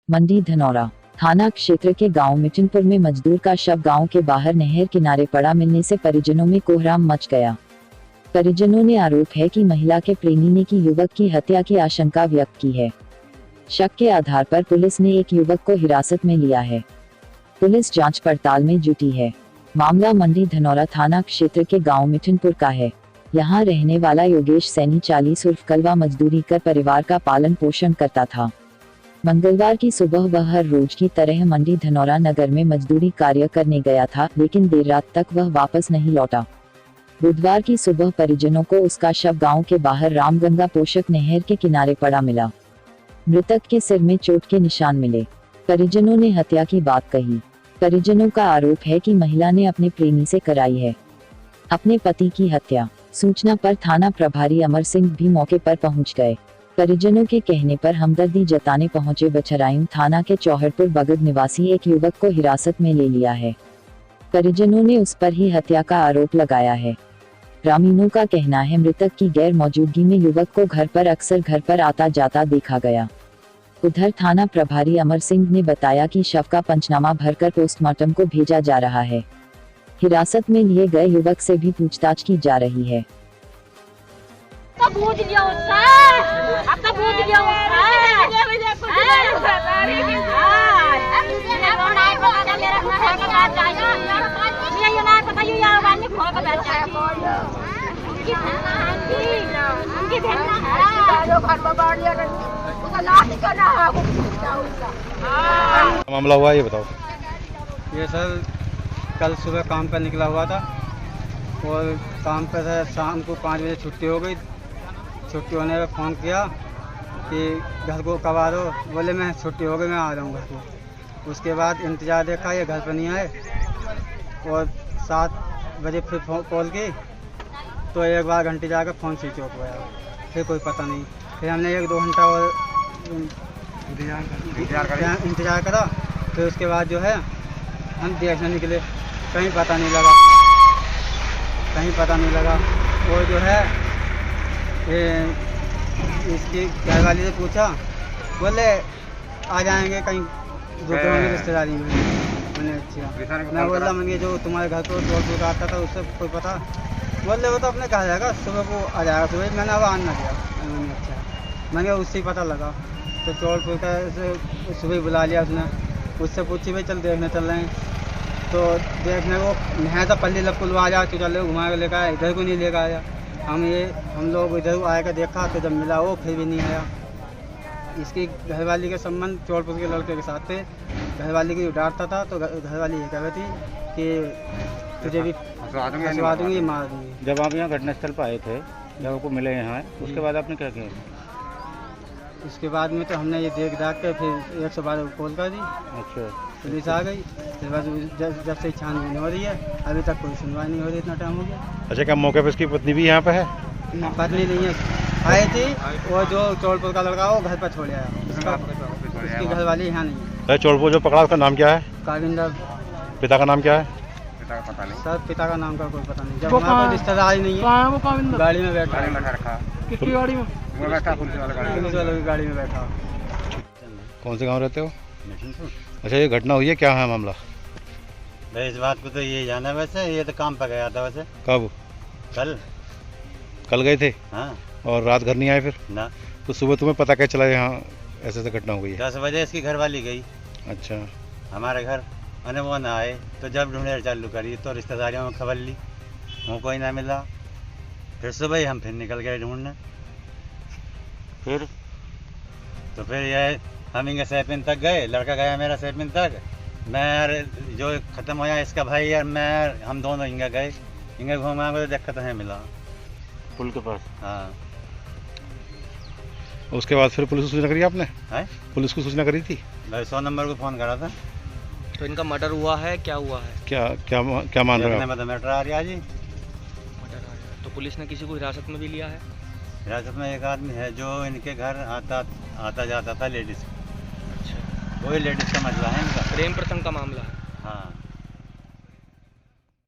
मंडी धनौरा थाना क्षेत्र के गांव मिठनपुर में मजदूर का शव गांव के बाहर नहर किनारे पड़ा मिलने से परिजनों में कोहराम मच गया। परिजनों ने आरोप है कि महिला के प्रेमी ने की युवक की हत्या की आशंका व्यक्त की है। शक के आधार पर पुलिस ने एक युवक को हिरासत में लिया है। पुलिस जांच पड़ताल में जुटी है। मामला मंडी धनौरा थाना क्षेत्र के गांव मिठनपुर का है। यहां रहने वाला योगेश सैनी 40 उर्फ कलवा मजदूरी कर परिवार का पालन पोषण करता था। मंगलवार की सुबह वह हर रोज की तरह मंडी धनौरा नगर में मजदूरी कार्य करने गया था, लेकिन देर रात तक वह वापस नहीं लौटा। बुधवार की सुबह परिजनों को उसका शव गांव के बाहर रामगंगा पोषक नहर के किनारे पड़ा मिला। मृतक के सिर में चोट के निशान मिले। परिजनों ने हत्या की बात कही। परिजनों का आरोप है कि महिला ने अपने प्रेमी से कराई है अपने पति की हत्या। सूचना पर थाना प्रभारी अमर सिंह भी मौके पर पहुंच गए। परिजनों के कहने पर हमदर्दी जताने पहुंचे बछराइम थाना के चौहरपुर बगद निवासी एक युवक को हिरासत में ले लिया है। परिजनों ने उस पर ही हत्या का आरोप लगाया है। ग्रामीणों का कहना है मृतक की गैर मौजूदगी में युवक को अक्सर घर पर आता जाता देखा गया। उधर थाना प्रभारी अमर सिंह ने बताया कि शव का पंचनामा भरकर पोस्टमार्टम को भेजा जा रहा है। हिरासत में लिए गए युवक से भी पूछताछ की जा रही है। मामला हुआ ये बताओ। ये सर कल सुबह काम पर निकला हुआ था और काम पर से शाम को 5 बजे छुट्टी हो गई। छुट्टी होने पर फ़ोन किया कि घर को कब आ रहे हो। बोले मैं छुट्टी हो गई, मैं आ रहा हूँ घर को। उसके बाद इंतज़ार देखा, ये घर पर नहीं आए और 7 बजे फिर कॉल की तो एक बार घंटे जाकर फ़ोन स्विच ऑफ हुआ। फिर कोई पता नहीं। फिर हमने 1-2 घंटा और इंतज़ार करा। फिर उसके बाद जो है हम देखने निकले, कहीं पता नहीं लगा। वो जो है इसकी घरवाली से पूछा, बोले आ जाएंगे कहीं दोपहर की रिश्तेदारी में। मैंने अच्छा, मैं बोला मैंने जो तुम्हारे घर को चोर आता था उससे कोई पता? बोले वो तो अपने कहा जाएगा, सुबह को आ जाएगा सुबह। मैंने अब आना दिया। मैंने अच्छा, मैंने उससे पता लगा तो चौड़पुर का सुबह बुला लिया उसने। उससे पूछी भाई चल देखने चल रहे हैं। तो देखने को नहर था पल्ली लपुल आ जा तो चले घुमा के लेकर आया, इधर को नहीं लेकर आया। हम लोग इधर आया देखा तो जब मिला वो फिर भी नहीं आया। इसकी घरवाली के संबंध चौड़पुर के लड़के के साथ थे। घरवाली की डांटता था तो घरवाली ये कह रही थी कि तुझे भी फंसवा दूंगी, मार दूंगी। जब आप यहाँ घटनास्थल पर आए थे, जब आपको मिले यहाँ, उसके बाद आपने क्या किया? उसके बाद में तो हमने ये देख के फिर 112 कॉल कर दी। अच्छा, पुलिस आ गई। फिर बाद जब से छानबीन हो रही है, अभी तक कोई सुनवाई नहीं हो रही। इतना टाइम हो गया। अच्छा, क्या मौके पर इसकी पत्नी भी यहाँ पे है? पत्नी नहीं है, आई थी वो जो चौड़पुर का लड़का वो घर पर छोड़ आया। उसकी घरवाली यहाँ नहीं है। चौड़पुर जो पकड़ा उसका नाम क्या है? काविंदर। पिता का नाम क्या है? सर पिता का नाम का कोई पता नहीं। जब वहाँ पर रिश्तेदार ही नहीं है। वो गाड़ी में बैठा किसकी गाड़ी में बैठा? पुलिस वाले की गाड़ी में बैठा। कौन से गाँव रहते हो? अच्छा, ये घटना हुई है, क्या है मामला? भाई इस बात को तो ये जाना, वैसे ये तो काम पर गया था। वैसे कब? कल गए थे? हाँ। और रात घर नहीं आए फिर? ना। तो सुबह तुम्हें पता क्या चला यहाँ ऐसे घटना हो गई है? 10 बजे इसकी घरवाली गई अच्छा, हमारे घर, अने वो ना आए तो जब ढूंढे चालू करी तो रिश्तेदारियों में खबर ली, वो कोई ना मिला। फिर सुबह ही हम फिर निकल गए ढूंढने। फिर ये हम इंगे सैपिन तक गए, लड़का गया मेरा सैपिन तक, मैं जो ख़त्म होया इसका भाई यार मैं हम दोनों इंगे गए। इंगे घूमा तो दिक्कत है मिला पुल के पास। हाँ। उसके बाद फिर पुलिस को सूचना करी आपने? है? पुलिस को सूचना करी थी? भाई 100 नंबर को फ़ोन करा था। तो इनका मर्डर हुआ है, क्या हुआ है? क्या मान रहे हो? मर्डर आ रहा जी। मर्डर आ रहा। तो पुलिस ने किसी को हिरासत में भी लिया है? हिरासत में एक आदमी है जो इनके घर आता जाता था, लेडीज़। अच्छा, वही लेडीज़ का मसला है इनका। प्रेम प्रसंग का मामला है। हाँ।